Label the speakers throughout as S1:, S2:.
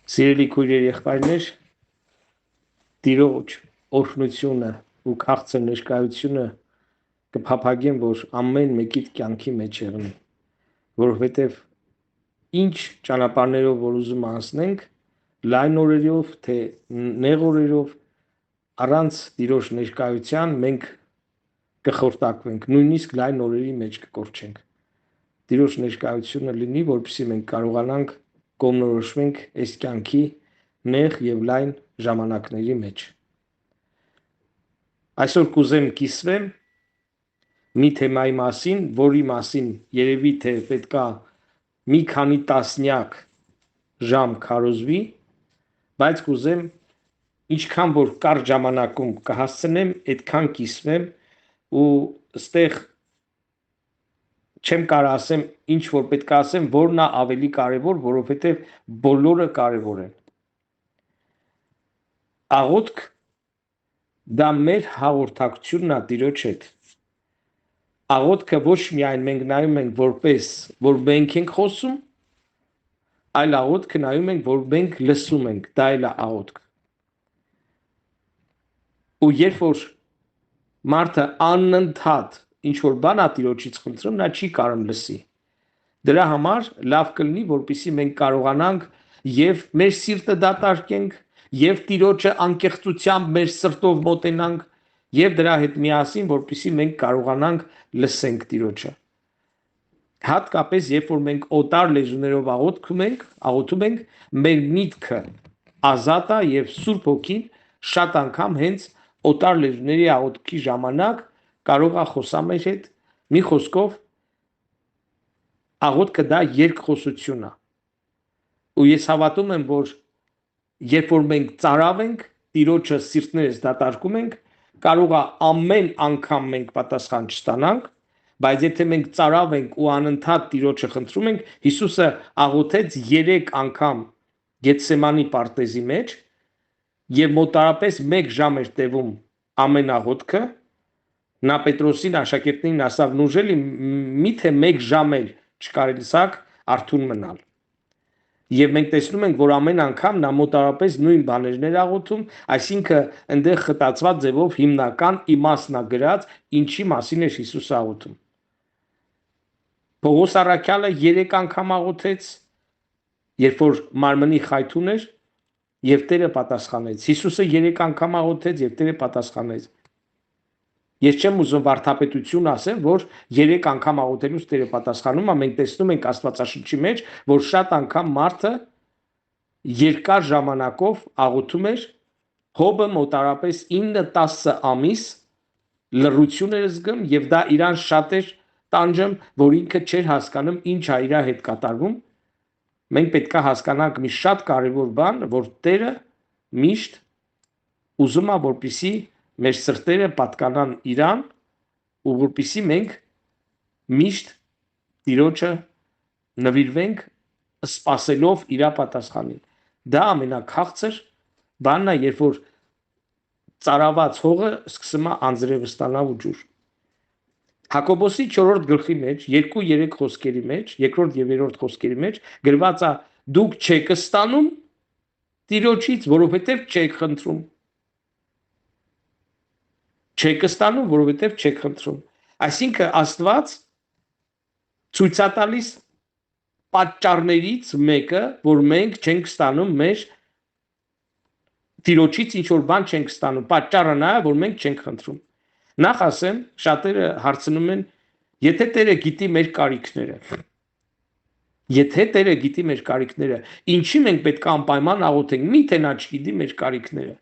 S1: Սիրելի քույրեր, եղբայրներ, Տիրոջ օրհնությունը ու քաղցր ներկայությունը կփափագեն, որ ամեն մեկիդ կյանքի մեջ եղնի, որովհետև ինչ ճանապարհներով որ ուզում անցնենք, լայն օրերով, թե նեղ օրերով, առանց Տիրոջ ներկայության մենք կխորտակվենք, նույնիսկ լայն օրերի մեջ կկորչենք։ Տիրոջ ներկայությունը լինի, որպեսզի մենք կարողանանք կողմնորոշվենք այս կյանքի նեղ եւ լայն ժամանակների մեջ։ Այսօր կուզեմ կիսվեմ մի թեմայի մասին, որի մասին երևի թե պետքա մի քանի տասնյակ ժամ քարոզվի, բայց կուզեմ ինչքան որ կարճ ժամանակում կհասցնեմ, այդքան կիսվեմ ու այստեղ չեմ կարող ասեմ ինչ որ պետք է ասեմ, որն է ավելի կարևոր, որովհետև բոլորը կարևոր են։ Աղոթք դա մեր հաղորդակցությունն է Տիրոջ հետ։ Աղոթքը ոչ միայն մենք նայում ենք որպես որ մենք ենք խոսում, այլ աղոթքը նայում ենք որ մենք լսում ենք, դա էլ է աղոթք։ Ու երբ որ մարդը անընդհատ ինչ որ բան է Տիրոջից խնդրում, նա չի կարող լսի։ Դրա համար լավ կլինի, որպեսզի մենք կարողանանք եւ մեր սիրտը դատարկենք, եւ Տիրոջը անկեղծությամբ մեր սրտով մոտենանք, եւ դրա հետ միասին, որպեսզի մենք կարողանանք լսենք Տիրոջը։ Հատկապես երբ որ մենք օտար լեզուներով աղոթում ենք, մեր միտքը ազատ է եւ Սուրբ Հոգին շատ անգամ հենց օտար լեզուների աղոթքի ժամանակ կարող է խոսա մեր հետ, մի խոսքով աղոթքը դա երկխոսություն է։ Ու ես հավատում եմ, որ երբ որ մենք ծարավ ենք, Տիրոջը սիրտներս դատարկում ենք, կարող է ամեն անգամ մենք պատասխան չստանանք, բայց եթե մենք ծարավ ենք ու անընդհատ Տիրոջը խնդրում ենք, Հիսուսը աղոթեց 3 անգամ Գեթսեմանի պարտեզի մեջ եւ մոտարապես 1 ժամ էր տևում ամեն աղոթքը, նա Պետրոսին աշակերտներին ասավ նուժելի միթե 1 ժամ էլ չկարելսակ արթուն մնալ։ Եվ մենք տեսնում ենք, որ ամեն անգամ նա մոտարապես նույն բաներն էր աղոթում, այսինքն այնտեղ խտացված ձևով հիմնական իմաստն է գրած, ինչի մասին էր Հիսուսը աղոթում։ Պողոս առաքյալը 3 անգամ աղոթեց, երբ որ մարմնի խայթուն էր, եւ Տերը պատասխանեց։ Հիսուսը 3 անգամ աղոթեց եւ Տերը պատասխանեց։ Ես չեմ ուզում վարդապետություն ասեմ, որ 3 անգամ աղոթելուց Տերը պատասխանում է, մենք տեսնում ենք Աստվածաշնչի մեջ, որ շատ անգամ մարդը երկար ժամանակով աղոթում էր, Հոբը մոտարապես 9-10 ամիս լռություն էր զգում եւ դա իրան շատ էր տանջում, որ ինքը չէր հասկանում ինչ է իր հետ կատարվում։ Մենք պետք է հասկանանք մի շատ կարևոր բան, որ Տերը միշտ ուզում է, որպեսզի մեր սրտերը պատկանան իրան ու որպեսզի մենք միշտ Տիրոջը նվիրվենք սպասելով իր պատասխանին։ Դա ամենաքաղցր բանն է, երբ որ ծարաված հողը սկսում է անձրևը ստանալ ու ջուր։ Հակոբոսի 4-րդ գլխի մեջ 2-3 խոսքերի մեջ, 2-րդ եւ 3-րդ խոսքերի մեջ գրված է դուք չեք ստանում Տիրոջից, որովհետեւ չեք խնդրում։ Չեք ստանում, որովհետև չեք խնդրում։ Այսինքն Աստված ցույց է տալիս պատճառներից մեկը, որ մենք չենք ստանում մեր Տիրոջից ինչ որ բան չենք ստանում։ Պատճառը նա է, որ մենք չենք խնդրում։ Նախ ասեմ, շատերը հարցնում են, եթե Տերը գիտի մեր կարիքները, ինչի մենք պետք է անպայման աղոթենք, միթե նա չգիտի մեր կարիքները։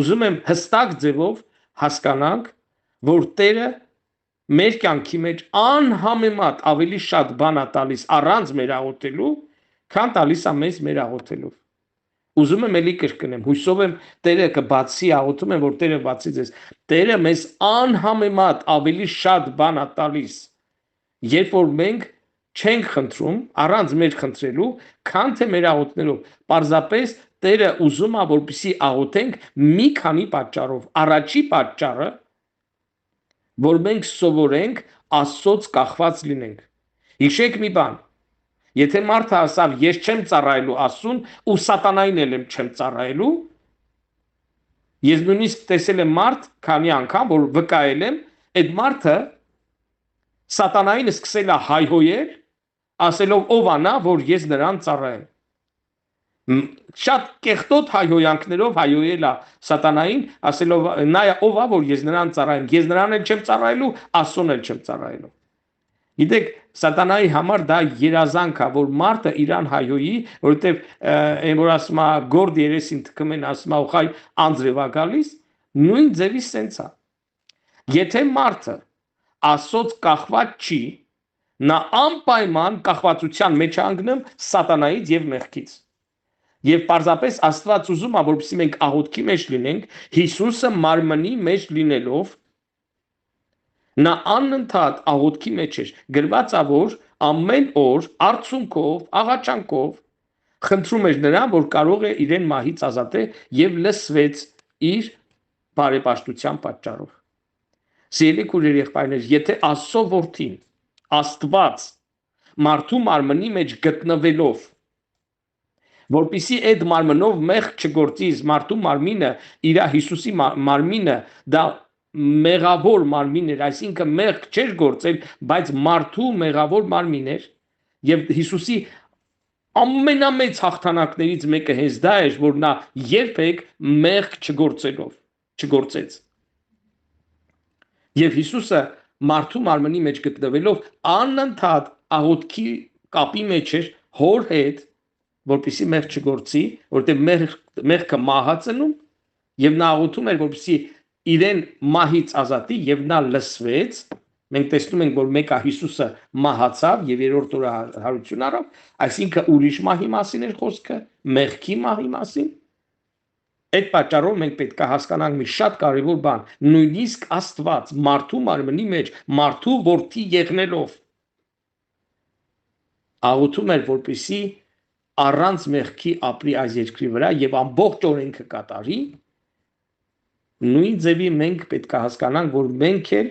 S1: Ուզում եմ հստակ ձևով հասկանանք, որ Տերը մեր կյանքի մեջ անհամեմատ ավելի շատ բան է տալիս առանց մեր աղոթելու, քան տալիս է մեզ մեր աղոթելով։ Ուզում եմ էլի կրկնեմ, հույսով եմ Տերը կբացի, աղոթում եմ, որ Տերը բացի ձեզ։ Տերը մեզ անհամեմատ ավելի շատ բան է տալիս, երբ որ մենք չենք խնդրում, առանց մեր խնդրելու, քան թե մեր աղոթներով։ Պարզապես Տերը ուզում է, որպեսզի աղոթենք մի քանի պատճառով։ Առաջի պատճառը, որ մենք սովորենք Աստծոց կախված լինենք։ Հիշեք մի բան, Եթե մարդը ասավ ես չեմ ծառայելու Աստծուն ու սատանային էլ չեմ ծառայելու, ես նույնիսկ տեսել եմ մարդ քանի անգամ որ վկայել եմ, այդ մարդը սատանային սկսել է հայհոյել, ասելով ով անա, որ ես նրան ծառայեմ։ Շատ կեղտոտ հայհոյանքներով հայհոյել է սատանային, ասելով նա ով է, որ ես նրան ծառայեմ, ես նրան էլ չեմ ծառայելու, Աստծուն էլ չեմ ծառայելու։ Գիտեք, սատանայի համար դա երազանք է, որ մարդը իրան հայհոյի, որովհետև այն որ ասում է գորդ երեսին թքում են, ասում է ուղղայ անձրև է գալիս, նույն ձևի սենց է։ Եթե մարդը Աստծոց կախված չի, նա անպայման կախվածության մեջ է անգնում սատանայից եւ մեղքից։ Եվ պարզապես Աստված ուզում է, որպեսզի մենք աղոթքի մեջ լինենք, Հիսուսը մարմնի մեջ լինելով, նա անընդհատ աղոթքի մեջ էր, գրված է, որ ամեն օր արցունքով, աղաչանքով խնդրում էր նրան, որ կարող է իրեն մահից ազատել եւ լսվեց իր բարեպաշտության պատճառով։ Սիրելի քույրեր, եղբայրներ, եթե Աստծո որդին, Աստված մարդու մարմնի մեջ գտնվելով, որպեսզի այդ մարմնով մեղք չգործի, մարդու մարմինը, իր Հիսուսի մարմինը, դա մեղավոր մարմին էր, այսինքն մեղք չէր գործել, բայց մարդու մեղավոր մարմին էր, եւ Հիսուսի ամենամեծ հաղթանակներից մեկը հենց դա էր, որ նա երբեք մեղք չգործեց։ Եվ Հիսուսը մարդու մարմնի մեջ գտնվելով անընդհատ աղոթքի կապի մեջ էր հոր հետ, որպեսզի մեղք չգործի, որտեղ մեղքը մահ է ծնում, եւ նա աղոթում էր, որպեսզի իրեն մահից ազատի, եւ նա լսվեց։ Մենք տեսնում ենք, որ մեկը Հիսուսը մահացավ եւ երրորդ օրը հարություն առավ, այսինքն ուրիշ մահի մասին էր խոսքը, մեղքի մահի մասին։ Այդ պատճառով մենք պետք է հասկանանք մի շատ կարևոր բան, նույնիսկ Աստված մարդու մարմնի մեջ մարդու որդի եղնելով աղոթում էր, որպեսզի առանց մեղքի ապրի այս երկրի վրա եւ ամբողջ օրենքը կատարի, նույն ձևի մենք պետք է հասկանանք, որ մենք էլ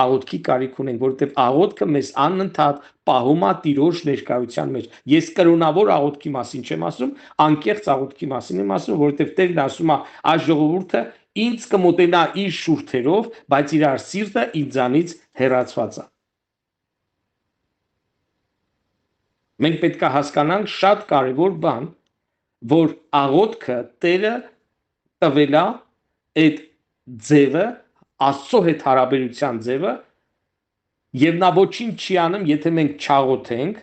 S1: աղոթքի կարիք ունենք, որովհետև աղոթքը մեզ անընդհատ պահում է Տիրոջ ներկայության մեջ։ Ես կրոնավոր աղոթքի մասին չեմ ասում, անկեղծ աղոթքի մասին եմ ասում, որովհետև Տերն ասում է, այս ժողովուրդը ինձ կմոտենա իր շուրթերով, բայց իրար սիրտը ինձանից հեռացված է։ Մենք պետք է հասկանանք շատ կարևոր բան, որ աղոթքը Տերը տվել է այդ ձևը, Աստծո հետ հարաբերության ձևը, եւ նա ոչինչ չի անում, եթե մենք չաղոթենք։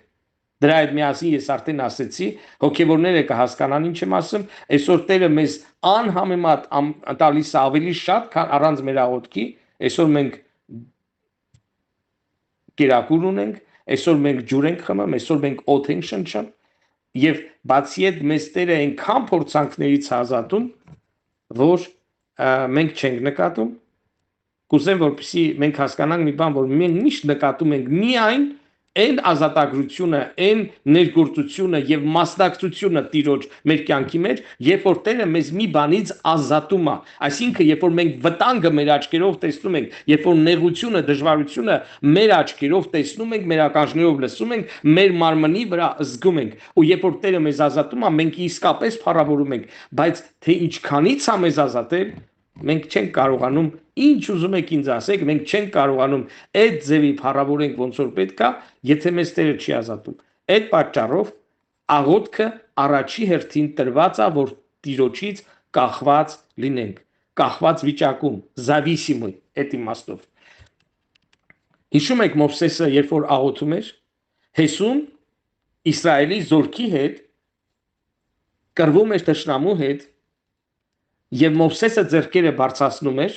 S1: Դրա հետ միասին ես արդեն ասեցի, հոգեվորները կհասկանան ինչ եմ ասում, այսօր Տերը մեզ անհամեմատ տալիս է ավելի շատ, քան առանց մեր աղոթքի, այսօր մենք կերակուր ունենք, այսօր մենք ջուր ենք խմում, այսօր մենք օդ ենք շնչում, եւ բացի այդ մեզ Տերը այնքան փորձանքներից ազատում, որ մենք չենք նկատում։ Կուզեմ, որպեսզի մենք հասկանանք մի բան, որ մենք միշտ նկատում ենք միայն այն ազատագրությունը, այն ներգործությունը եւ մասնակցությունը Տիրոջ մեր կյանքի մեջ, երբ որ Տերը մեզ մի բանից ազատում է, այսինքն երբ որ մենք վտանգը մեր աչքերով տեսնում ենք, երբ որ նեղությունը, դժվարությունը մեր աչքերով տեսնում ենք, մեր ականջներով լսում ենք, մեր մարմնի վրա զգում ենք, ու երբ որ Տերը մեզ ազատում է, մենք իսկապես փառավորում ենք, բայց թե ինչքանից է մեզ ազատել, մենք չենք կարողանում, ինչ ուզում եք ինձ ասեք, մենք չենք կարողանում այդ ձևի փառավորենք ոնց որ պետք է, եթե մեզ Տերը չի ազատում։ Այդ պատճառով աղոթքը առաջի հերթին տրված է, որ Տիրոջից կախված լինենք, կախված վիճակում, зависимый այդ իմաստով։ Հիշում եք Մովսեսը, երբ որ աղոթում էր, Հեսուն Իսրայելի զորքի հետ կռվում էր թշնամու հետ, եւ Մովսեսը ձեռքերը բարձրացնում էր,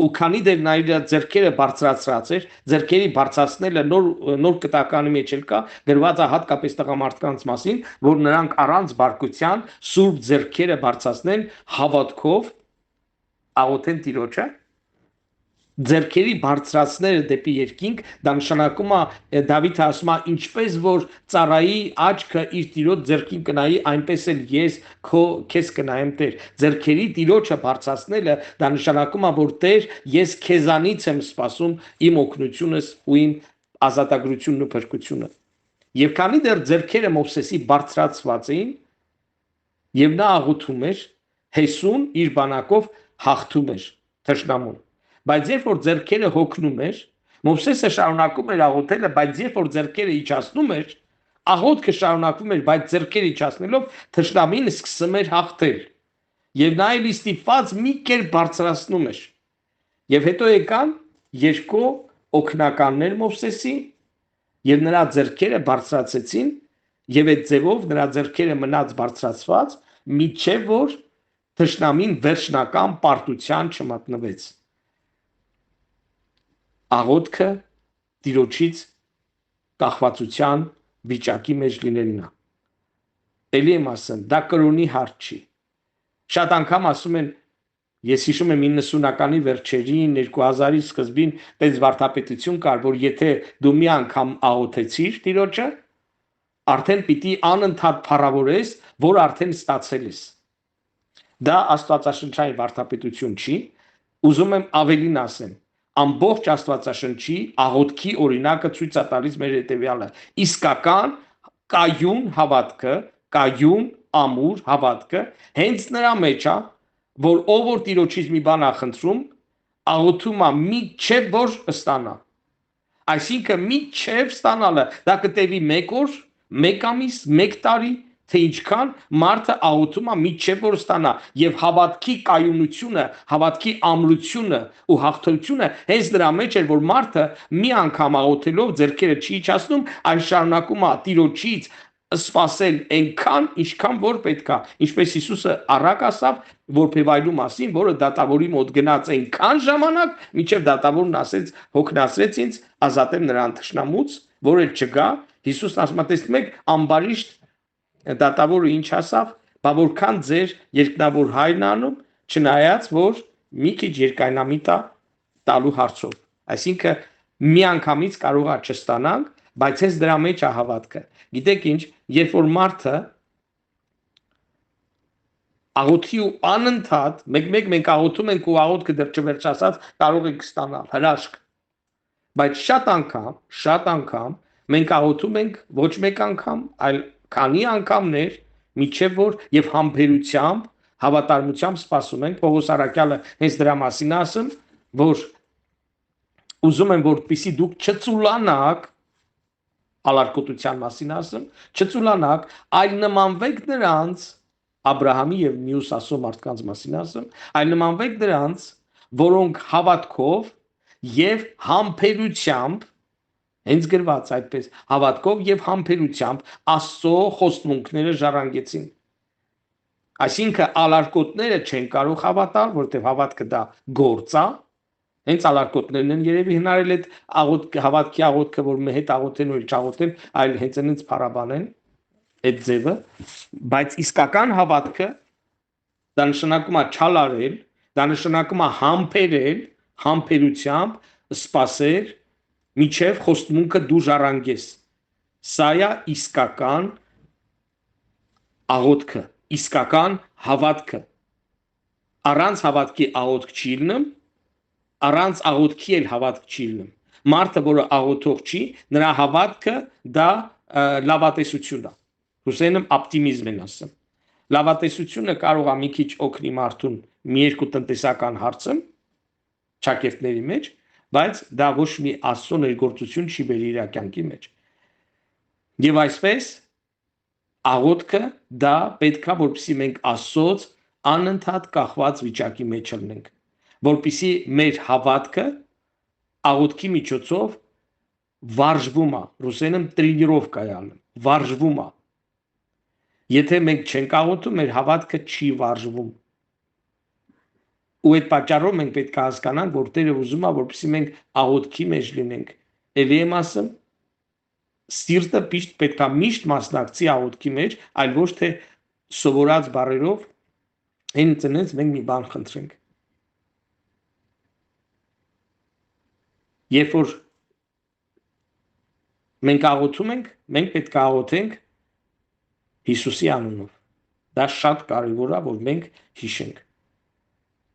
S1: ու քանի դեռ նա իր ձեռքերը բարձրացրած էր, ձեռքերի բարձրացնելը նոր կտականի մեջ էլ կա, գրված է հատկապես տղամարդկանց մասին, որ նրանք առանց բարկության սուրբ ձեռքերը բարձրացնեն հավատքով, աղոթեն Տիրոջը, ձեռքերի բարձրացնելը դեպի երկինք, դա նշանակում է Դավիթը ասում է ինչպես որ ծառայի աչքը իր Տիրոջ ձեռքին կնայի, այնպես էլ ես քեզ կնայեմ Տեր։ Ձեռքերի Տիրոջը բարձրացնելը դա նշանակում է որ Տեր, ես քեզանից եմ սպասում իմ օգնությունս ու իմ ազատագրությունն ու փրկությունը։ Եվ քանի դեռ ձեռքերը Մովսեսի բարձրացված էին, եւ նա աղոթում էր, Հեսուն իր բանակով հաղթում էր թշնամուն։ Բայց երբ որ ձեռքերը հոգնում էր, Մովսեսը շարունակում էր աղոթելը, բայց երբ որ ձեռքերը իջացնում էր, աղոթքը շարունակվում էր, բայց ձեռքերը իջացնելով թշնամին սկսում էր հաղթել։ Եվ նա էլ ստիպված մի կերպ բարձրացնում էր։ Եվ հետո եկան երկու օգնականներ Մովսեսի, եւ նրա ձեռքերը բարձրացեցին, եւ այդ ձևով նրա ձեռքերը մնաց բարձրացված, միջև որ թշնամին վերջնական պարտության չմատնվեց։ Աղոթքը Տիրոջից կախվածության վիճակի մեջ լինելն է։ Էլի եմ ասում, դա կրոնի հարց չի։ Շատ անգամ ասում են, ես հիշում եմ 90-ականի վերջերին, 2000-ի սկզբին տես վարդապետություն կար, որ եթե դու մի անգամ աղոթեցիր Տիրոջը, արդեն պիտի անընդհատ փառավորես, որ արդեն ստացել ես։ Դա աստվածաշնչային վարդապետություն չի, ուզում եմ ավելին ասեմ, ամբողջ աստվածաշնչի աղոթքի օրինակը ցույց է տալիս մեր հետևյալը. իսկական կայուն հավատքը, կայուն ամուր հավատքը հենց նրա մեջ է, որ ով որ Տիրոջից մի բան է խնդրում, աղոթում է միջև որ ստանա։ Այսինքն միջև ստանալը դա կտևի 1 օր, 1 ամիս, 1 տարի, թե ինչքան մարդը աղոթում է միջև որ ստանա, եւ հավատքի կայունությունը, հավատքի ամրությունը ու հաղթությունը հենց դրա մեջ է, որ մարդը մի անգամ աղոթելով ձեռքերը չի իջացնում, այլ շարունակում է Տիրոջից սпасել այնքան, ինչքան որ պետք է, ինչպես Հիսուսը առակ ասավ որբևայլու մասին, որը դատավորի մոտ գնաց այնքան ժամանակ, մինչև դատավորն ասեց, հոգնածրեց ինձ, ազատեմ նրան թշնամուց, որ էլ չգա։ Հիսուսն ասում է, տեսնում եք, ամբարիշտ դատավորը ինչ ասավ, բա որքան ձեր երկնավոր հայրն անում, չնայած որ մի քիչ երկայնամիտ է տալու հարցով։ Այսինքն մի անգամից կարող է չստանանք, բայց հենց դրա մեջ է հավատքը։ Գիտեք ինչ, երբ որ մարդը աղոթի ու անընդհատ, մենք աղոթում ենք ու աղոթքը դեռ չվերջացած, կարող ենք ստանալ հրաշք։ Բայց շատ անգամ մենք աղոթում ենք ոչ մեկ անգամ, այլ քանի անգամներ, միջև որ եւ համբերությամբ, հավատարմությամբ սպասում ենք։ Պողոս Արաքյալը հենց դրա մասին ասում, որ ուզում եմ որպեսզի դուք չծուլանաք, ալարկոտության մասին ասում, չծուլանաք, այլ նմանվեք նրանց, Աբրահամի եւ մյուս ասո մարդկանց մասին ասում, այլ նմանվեք նրանց, որոնք հավատքով եւ համբերությամբ, հենց գրված այդպես, հավատքով եւ համբերությամբ Աստծո խոստմունքները ժառանգեցին։ Այսինքն ալարկոտները չեն կարող հավատալ, որտեղ հավատքը դա գործ է, հենց ալարկոտներն են երևի հնարել այդ հավատքի աղոթքը, որ մի հետ աղոթեն ու չաղոթեն, այլ հենց այնց փառաբանեն այդ ձևը, բայց իսկական հավատքը դա նշանակում է չալարել, դա նշանակում է համբերել, համբերությամբ սпасել, միջև խոստմունքը դու ժառանգես։ Սա է իսկական աղոթքը, իսկական հավատքը։ Առանց հավատքի աղոթք չի լինում, առանց աղոթքի էլ հավատք չի լինում։ Մարդը, որը աղոթող չի, նրա հավատքը դա լավատեսություն է։ Հուսեյնը օպտիմիզմ են ասում։ Լավատեսությունը կարող է մի քիչ օգնի մարդուն մի երկու տնտեսական հարցում, ճակերտների մեջ, բայց դա ոչ մի աստծո ներգործություն չի բերի իր կյանքի մեջ։ Եվ այսպես աղոթքը դա պետքա որպեսզի մենք Աստծոց անընդհատ կախված վիճակի մեջ լինենք, որպեսզի մեր հավատքը աղոթքի միջոցով վարժվում է, ռուսերեն տրենիրովկա է անում, վարժվում է։ Եթե մենք չենք աղոթում, մեր հավատքը չի վարժվում։ Ու այդ պատճառով մենք պետք է հասկանանք, որ Տերը ուզում է, որպեսզի մենք աղոթքի մեջ լինենք։ Էլի եմ ասում, սիրտը պետք է միշտ մասնակցի աղոթքի մեջ, այլ ոչ թե սովորած բառերով հենց մենք մի բան խնդրենք։ Երբ որ մենք աղոթում ենք, մենք պետք է աղոթենք Հիսուսի անունով։ Դա շատ կարևոր է, որ մենք հիշենք։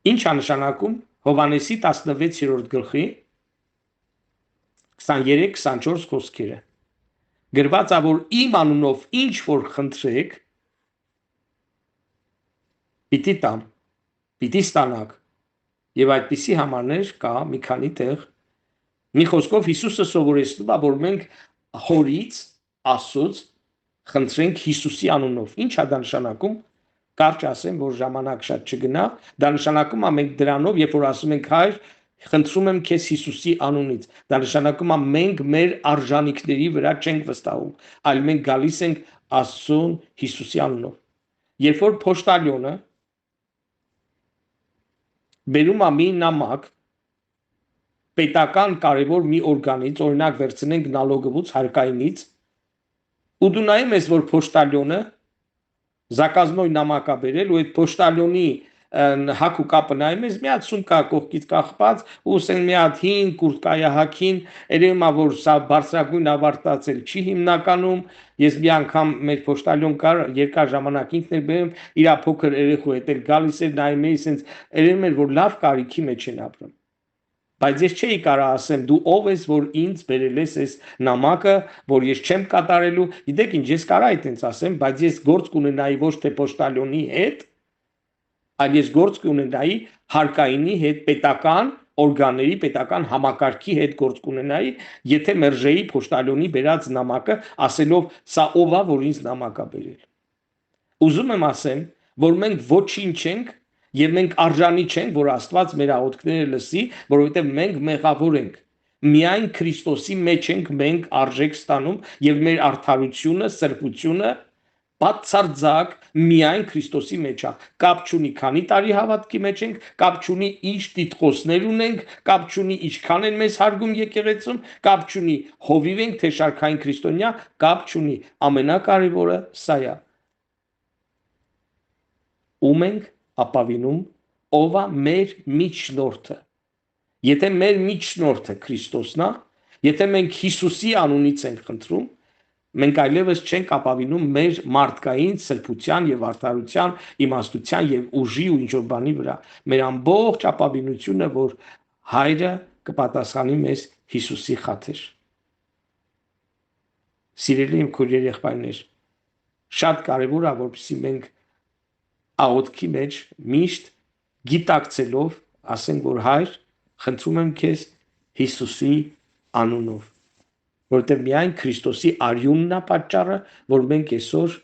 S1: Ինչ է նշանակում Հովհաննեսի 16-րդ գլխի 23-24 խոսքերը։ գրված է, որ իմ անունով ինչ որ խնդրեք, պիտի տամ, պիտի ստանաք։ Եվ այդպիսի համարներ կա մի քանի տեղ։ Մի խոսքով Հիսուսը սովորեցնում է, որ մենք Հորից, Աստծուց խնդրենք Հիսուսի անունով։ Ինչ է դա նշանակում։ Կարճ ասեմ, որ ժամանակ շատ չգնա, դա նշանակում է մենք դրանով, երբ որ ասում ենք Հայր, խնդրում եմ քեզ Հիսուսի անունից, դա նշանակում է մենք մեր արժանինքների վրա չենք վստահում, այլ մենք գալիս ենք Աստծուն Հիսուսի անունով։ Երբ որ փոստալյոնը բերում է մի նամակ պետական կարևոր մի օրգանից, օրինակ վերցնենք նալոգովուց, հարկայինից, ու դու նայում ես, որ փոստալյոնը զակազնոյ նամակ է բերել, ու այդ փոստալյոնի հակ ու կապը նայում ես, մի հատ սումկա կողքից կախված, ու ասեն մի հատ հին կուրտկայա հագին, երևում է, որ սա բարձրագույն ավարտացել չի հիմնականում։ Ես մի անգամ մեր փոստալյոն կար, երկար ժամանակ ինքն էր բերում, իր փոքր երեխու հետ էլ գալիս էր, նայում էի, ասենց երևում էր, որ լավ կարիքի մեջ են ապրում։ Բայց ես չէի կարող ասեմ, դու ով ես, որ ինձ բերել ես այս նամակը, որ ես չեմ կատարելու։ Գիտեք ինչ, ես կարող այդպես ասեմ, բայց ես գործ կունենայի ոչ թե պոստալյոնի հետ, այլ ես գործ կունենայի հարկայինի հետ, պետական օրգանների, պետական համակարգի հետ գործ կունենայի, եթե մերժեի պոստալյոնի բերած նամակը, ասելով սա ով է, որ ինձ նամակ է բերել։ Ուզում եմ ասեմ, որ մենք ոչինչ չենք եւ մենք արժանի չենք, որ Աստված մեր աղոթքները լսի, որովհետեւ մենք մեղավոր ենք։ Միայն Քրիստոսի մեջ ենք մենք արժեք ստանում եւ մեր արդարությունը, սրբությունը բացարձակ միայն Քրիստոսի մեջ է։ Կապ չունի քանի տարի հավատքի մեջ ենք, կապ չունի ինչ տիտղոսներ ունենք, կապ չունի ինչքան են մեզ հարգում եկեղեցում, կապ չունի հովիվ ենք թե շարքային քրիստոնյա, կապ չունի։ Ամենակարևորը սա է։ Ում ենք ապավինում, ով է մեր միջնորդը։ Եթե մեր միջնորդը Քրիստոսն է, եթե մենք Հիսուսի անունից ենք խնդրում, մենք այլևս չենք ապավինում մեր մարդկային սրբության եւ արդարության, իմաստության եւ ուժի ու ինչ որ բանի վրա։ Մեր ամբողջ ապավինությունը, որ Հայրը կպատասխանի մեզ Հիսուսի խաթեր։ Սիրելի իմ քույր երեխաներ, շատ կարևոր է, որպեսզի մենք աղոթքի մեջ միշտ գիտակցելով ասենք, որ Հայր, խնդրում եմ քեզ Հիսուսի անունով, որովհետև միայն Քրիստոսի արյունն է պատճառը, որ մենք այսօր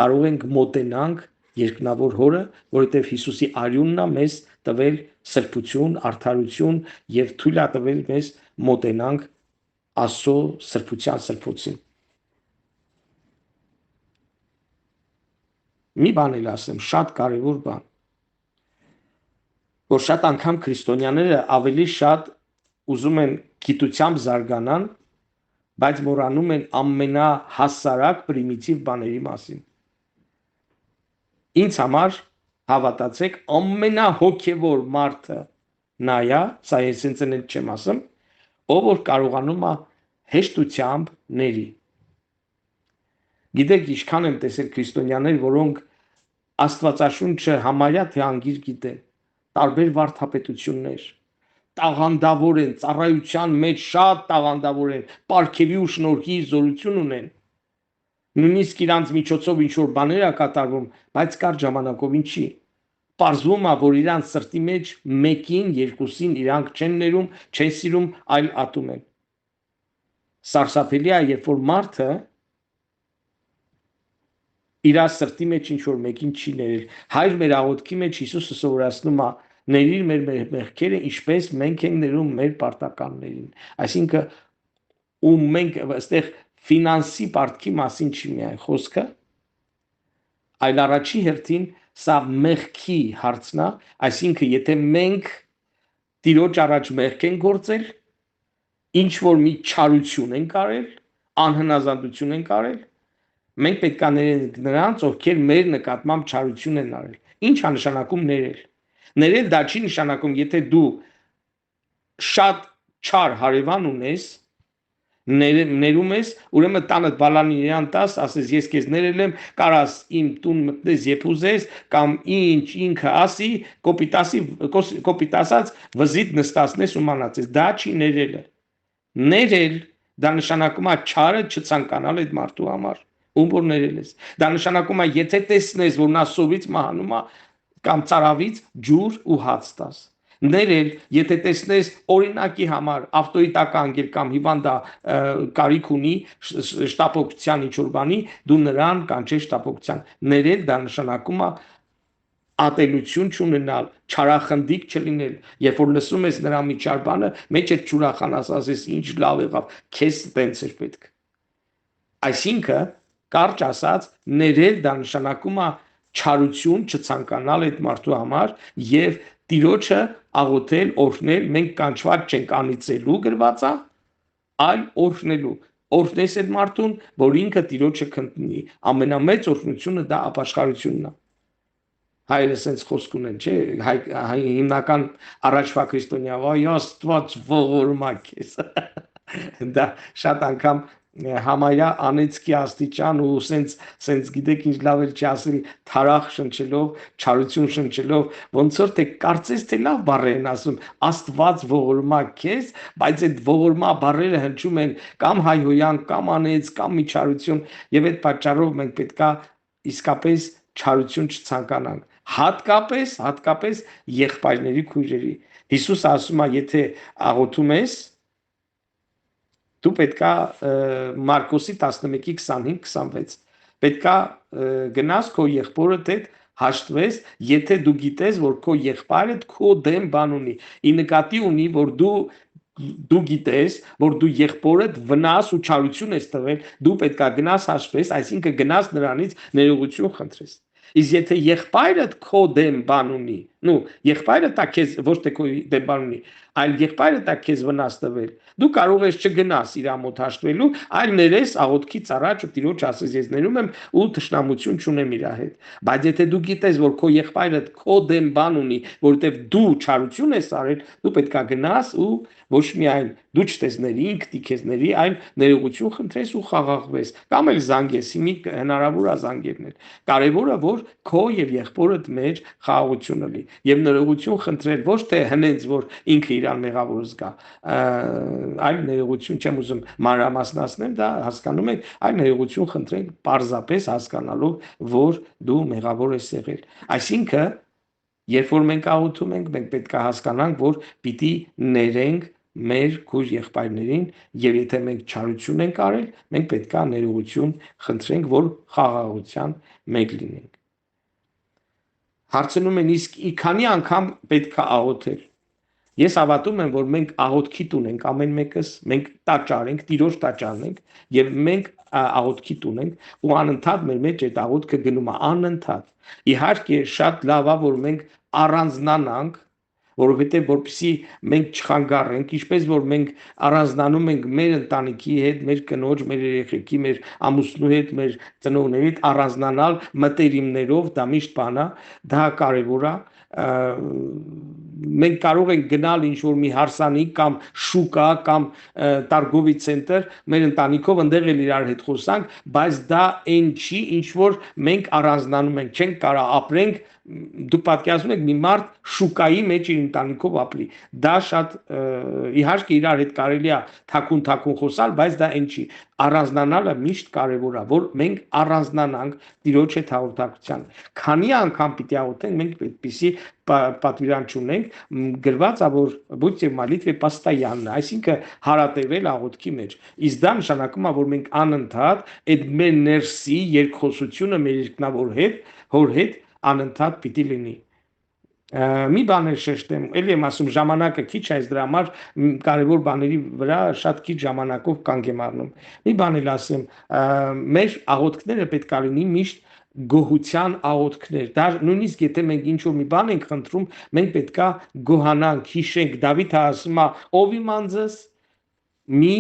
S1: կարող ենք մոտենանք երկնավոր Հորը, որովհետև Հիսուսի արյունն է մեզ տվել սրբություն, արդարություն եւ թույլ է տվել մեզ մոտենանք Աստծո սրբության սրբոցին։ Մի բան էլ ասեմ, շատ կարևոր բան, որ շատ անգամ քրիստոնյաները ավելի շատ ուզում են գիտությամբ զարգանան, բայց մոռանում են ամենահասարակ պրիմիտիվ բաների մասին։ Ինձ համար հավատացեք, ամենահոգևոր մարդը նա է, սա ես ինձ չեմ ասում, ով որ կարողանում է հեշտությամբ ների։ Գիտեք, ինչքան եմ տեսել քրիստոնյաներ, որոնք Աստվածաշունչը համարյա թե անգիր գիտեն, տարբեր վարդապետություններ, տաղանդավոր են, ծառայության մեջ շատ տաղանդավոր են, պարգևի ու շնորհի զորություն ունեն։ Նույնիսկ իրանց միջոցով ինչ որ բաներ է կատարվում, բայց կար ժամանակով ինչի։ Պարզվում է, որ իրանց սրտի մեջ մեկին, երկուսին իրանք չեն ներում, չեն սիրում, այլ ատում են։ Սարսափելի է, երբ որ մարդը իր սրտի մեջ ինչ որ մեկին չի ներել։ Հայր մեր աղոթքի մեջ Հիսուսը սովորացնում է ներիր մեր մեղքերը, ինչպես մենք ենք ներում մեր պարտականներին։ Այսինքն ու մենք այստեղ ֆինանսի պարտքի մասին չի միայն խոսքը, այլ առաջի հերթին սա մեղքի հարցն է, այսինքն եթե մենք Տիրոջ առաջ մեղք են գործել, ինչ որ մի չարություն են կարել, անհնազանդություն են կարել, մենք պետք է ներենք նրանց, ովքեր մեր նկատմամբ չարություն են արել։ Ինչ է նշանակում ներել։ Ներել դա չի նշանակում, եթե դու շատ չար հարևան ունես, ներում ես, ուրեմն տանդ բալանին իրան տաս, ասես ես քեզ ներել եմ, կարաս իմ տուն մտնես երբ ուզես, կամ ինչ ինքը ասի, կոպիտ ասած վզիտ նստացնես ու մանացես։ Դա չի ներելը։ Ներել Դա նշանակում է չարը չցանկանալ այդ մարդու համար, ում որ ներել ես։ Դա նշանակում է եթե տեսնես, որ նա սովից մահանում է կամ ծարավից ջուր ու հաց տաս։ Ներել, եթե տեսնես օրինակի համար ավտոյի տակ անգել կամ հիվանդա կարիք ունի շտապօգնության ինչ-որ բանի, դու նրան կանչես շտապօգնության։ Ներել դա նշանակում է ատելություն չունենալ, չարախնդիկ չլինել, երբ որ լսում ես նրա միջար բանը, մեջ է չուրախանաս, ասես ինչ լավ եղավ, քեզ տենց էր պետք։ Այսինքն, կարճ ասած, ներել դա նշանակում է չարություն չցանկանալ այդ մարդու համար եւ Տիրոջը աղոթել, օրհնել, մենք կանչված չենք անիծելու գրված է, այլ օրհնելու։ Օրհնես այդ մարդուն, որ ինքը Տիրոջը քննի։ Ամենամեծ օրհնությունը դա ապաշխարությունն է։ Հայերը sense խոսք ունեն, չէ՞, հիմնական առաջվա քրիստոնյա, այ Աստված ողորմա քեզ։ Դա շատ անգամ համարյա անեծքի աստիճան ու sense գիտեք ինչ լավ էլ չի ասել թարախ շնչելով, չարություն շնչելով, ոնց որ թե կարծես թե լավ բառեր են ասում, Աստված ողորմա քեզ, բայց այդ ողորմա բառերը հնչում են կամ հայհոյան, կամ անեծ, կամ միջարություն, եւ այդ պատճառով մենք պետքա իսկապես չարություն չցանկանանք, հատկապես եղբայրների քույրերի։ Հիսուսը ասում է, եթե աղոթում ես, դու պետքա Մարկոսի 11:25-26 պետքա գնաս քո եղբորդ հետ հաշտվես, եթե դու գիտես, որ քո եղբայրը քո դեմ բան ունի։ Ի նկատի ունի, որ դու գիտես, որ դու եղբորդ վնաս ու չարություն ես տվել, դու պետքա գնաս հաշտվես, այսինքն գնաս նրանից ներողություն խնդրես։ Իսկ եթե եղբայրդ քո դեմ բան ունի, եղբայրը դա քեզ ոչ թե քո դեմ բան ունի, այլ եղբայրը դա քեզ վնաս տվել, դու կարող ես չգնաս իր մոտ հաշտվելու, այլ ներես աղոթքից առաջ ու Տիրոջ ասես ես ներում եմ ու թշնամություն չունեմ իր հետ։ Բայց եթե դու գիտես, որ քո եղբայրը քո դեմ բան ունի, որովհետև դու չարություն ես արել, դու պետքա գնաս ու ոչ միայն դու չտեսներ ինքն քեզների, այլ ներողություն խնդրես ու խաղաղվես, կամ էլ զանգես, հիմի հնարավոր է զանգերն էլ։ Կարևորը որ քո եւ եղբորդ մեջ խաղաղությունը լինի եւ ներողություն խնդրել ոչ թե հնենց որ ինքը իրան մեղավոր զգա, այլ ներողություն չեմ ուզում մանրամասնացնել, դա հասկանում եք, այլ ներողություն խնդրել պարզապես հասկանալով, որ դու մեղավոր ես եղել։ Այսինքն, երբ որ մենք աղոթում ենք, մենք պետք է հասկանանք, որ պիտի ներենք մեր քույր եղբայրներին եւ եթե մենք չարություն ենք արել, մենք պետք է ներողություն խնդրենք, որ խաղաղության մեջ լինենք։ Հարցնում են իսկ քանի անգամ պետք է աղոթել։ Ես հավատում եմ, որ մենք աղոթքի տուն ենք ամեն մեկս, մենք տաճար ենք, Տիրոջ տաճարն ենք եւ մենք աղոթքի տուն ենք ու անընդհատ մեր մեջ այդ աղոթքը գնում է անընդհատ։ Իհարկե շատ լավ է, որ մենք առանձնանանք, որովհետև որպեսզի մենք չխանգարենք, ինչպես որ մենք առանձնանում ենք մեր ընտանիքի հետ, մեր կնոջ, մեր երեխեքի, մեր ամուսնու հետ, մեր ծնողների հետ առանձնանալ մտերիմներով, դա միշտ բան է, դա կարևոր է։ Մենք կարող ենք գնալ ինչ-որ մի հարսանիք կամ շուկա կամ տարգովի ցենտր, մեր ընտանիքով ընդեղ էլ իրար հետ խոսանք, բայց դա այն չի, ինչ որ մենք առանձնանում ենք, չենք կարող ապրենք, դուք պատկերացնում եք մի մարդ շուկայի մեջ իր ընտանիքով ապրի, դա շատ իհարկե իրար հետ կարելի է թաքուն խոսալ, բայց դա այն չի, առանձնանալը միշտ կարևոր է, որ մենք առանձնանանք Տիրոջ հետ հաղորդակցության։ Քանի անգամ պիտի աղոթենք, մենք այդպիսի պատվիրան չունենք, գրված է, որ будьте в молитве постоянно, այսինքն հարատևել աղոթքի մեջ։ Իսկ դա նշանակում է, որ մենք անընդհատ այդ մեր ներսի երկխոսությունը մեր երկնավոր հետ, հոր հետ անընդհատ պիտի լինի։ Մի բան էլ շեշտեմ, ելի եմ ասում, ժամանակը քիչ է, դրա համար կարևոր բաների վրա շատ քիչ ժամանակով կանգ եմ առնում։ Մի բան էլ ասեմ, մեր աղոթքները պետք է լինի միշտ գոհության աղոթքներ։ Դա նույնիսկ եթե մենք ինչ-որ մի բան ենք խնդրում, մենք պետքա գոհանանք, հիշենք։ Դավիթը ասում է. «Ով իմ անձս մի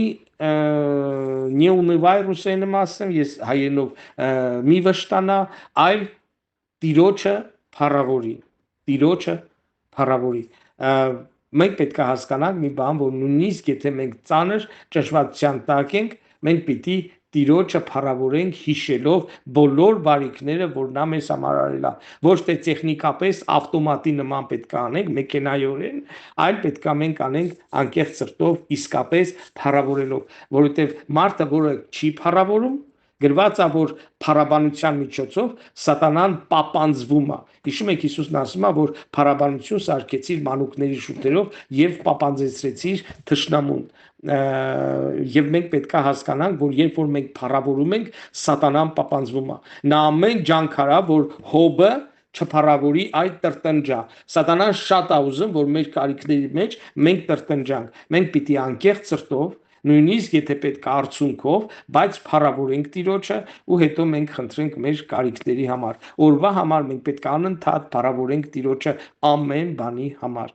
S1: не унывай ռուսերենում ասեմ, ես հայերենով մի վշտանա, այլ Տիրոջը փառավորի։ Մենք պետք է հասկանանք մի բան, որ նույնիսկ եթե մենք ծանր ճշմարտության տակ ենք, մենք պիտի Տիրոջը փառավորենք հիշելով բոլոր բարիքները, որ նա մեզ համար արել է։ Ոչ թե տեխնիկապես ավտոմատի նման պետք է անենք, մեքենայորեն, այլ պետք է մենք անենք անկեղծ սրտով, իսկապես փառավորելով, որովհետև մարդը, որը չի փառավորում, գրված է, որ փառաբանության միջոցով սատանան պապանձվում է։ Հիշում եք Հիսուսն ասում է, որ փառաբանություն սարքեցիր մանուկների շուտերով եւ պապանձեցրեցիր թշնամուն։ Եվ մենք պետք է հասկանանք, որ երբ որ մենք փառավորում ենք, սատանան պապանձվում է։ Նա ամեն ջանք արա, որ Հոբը չփառավորի այդ տրտնջա։ Սատանան շատ է ուզում, որ մեր կարիքների մեջ մենք տրտնջանք։ Մենք պիտի անկեղծ սրտով, նույնիսկ եթե պետք է արցունքով, բայց փառավորենք Տիրոջը ու հետո մենք խնդրենք մեր կարիքների համար։ Օրվա համար մենք պետք է անընդհատ փառավորենք Տիրոջը ամեն բանի համար։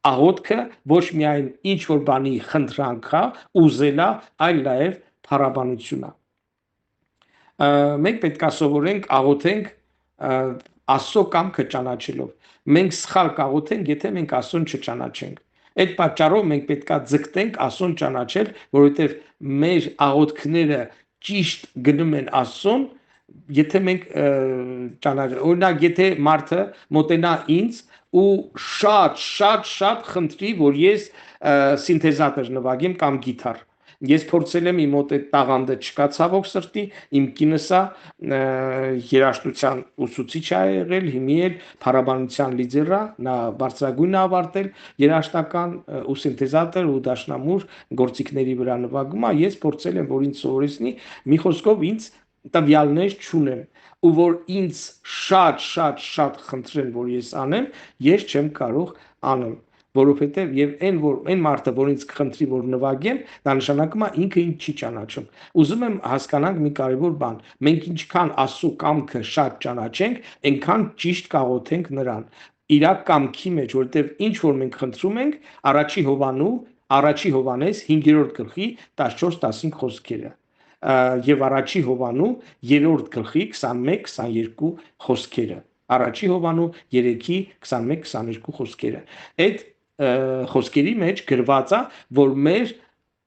S1: Աղոթքը ոչ միայն ինչ որ բանի խնդրանքա, ուզելա, այլ նաև փառաբանություն է։ Մենք պետք է սովորենք աղոթենք Աստծո կամքը ճանաչելով։ Մենք սխալ կաղոթենք, եթե մենք Աստծուն չճանաչենք։ Այդ պատճառով մենք պետք է ձգտենք Աստծուն ճանաչել, որովհետև մեր աղոթքները ճիշտ գնում են Աստծուն, եթե մենք ճանաչենք։ Օրինակ, եթե մարդը մոտենա ինձ ու շատ խնդրի, որ ես սինթեզատոր նվագեմ կամ գիտար։ Ես փորձել եմ իմ մոտ այդ տաղանդը չկա ցավոք սրտի, իմ կինսա երաժշտության ուսուցիչ է եղել, հիմի էլ փառաբանության լիդեր է, նա բարձրագույն է ավարտել երաժշտական ու սինթեզատոր ու դաշնամուր գործիքների վրա նվագում է, ես փորձել եմ, որ ինձ սովորեցնի, մի խոսքով ինձ տվյալներ չունեմ, ու որ ինձ շատ խնդրեն, որ ես անեմ, ես չեմ կարող անել, որովհետև եւ այն մարդը, որ ինձ խնդրի, որ նվագեմ, դա նշանակում է ինքը ինձ չի ճանաչում։ Ուզում եմ հասկանանք մի կարևոր բան։ Մենք ինչքան Աստծո կամքը շատ ճանաչենք, այնքան ճիշտ կաղոթենք նրան։ Իր կամքի մեջ, որովհետև ինչ որ մենք խնդրում ենք, առաջի Հովանես 5-րդ գլխի 14-15 խոսքերը եւ առաջի Հովանու 3-րդ գլխի 21-22 խոսքերը, առաջի Հովանու 3-ի 21-22 խոսքերը։ Այդ խոսքերի մեջ գրված է, որ մեր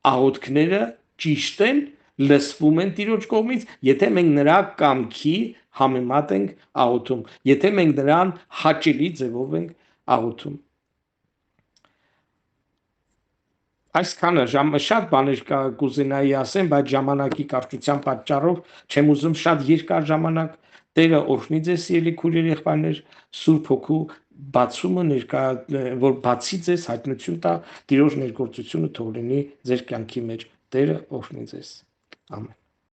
S1: աղոթքները ճիշտ են, լսվում են Տիրոջ կողմից, եթե մենք նրա կամքի համեմատ ենք աղոթում, եթե մենք նրան հաճելի ձևով ենք աղոթում։ Այսքանը շատ բաներ կուզենայի ասեմ, բայց ժամանակի կարճության պատճառով չեմ ուզում շատ երկար ժամանակ։ Տերը օրհնի ձեզ սիրելի քույրեր, եղբայրներ, Սուրբ Հոգու բացումը ներկա, որ բացի ձեզ հայտնություն տա, Տիրոջ ներգործությունը թող լինի ձեր կյանքի մեջ։ Տերը օրհնի ձեզ։ Ամեն։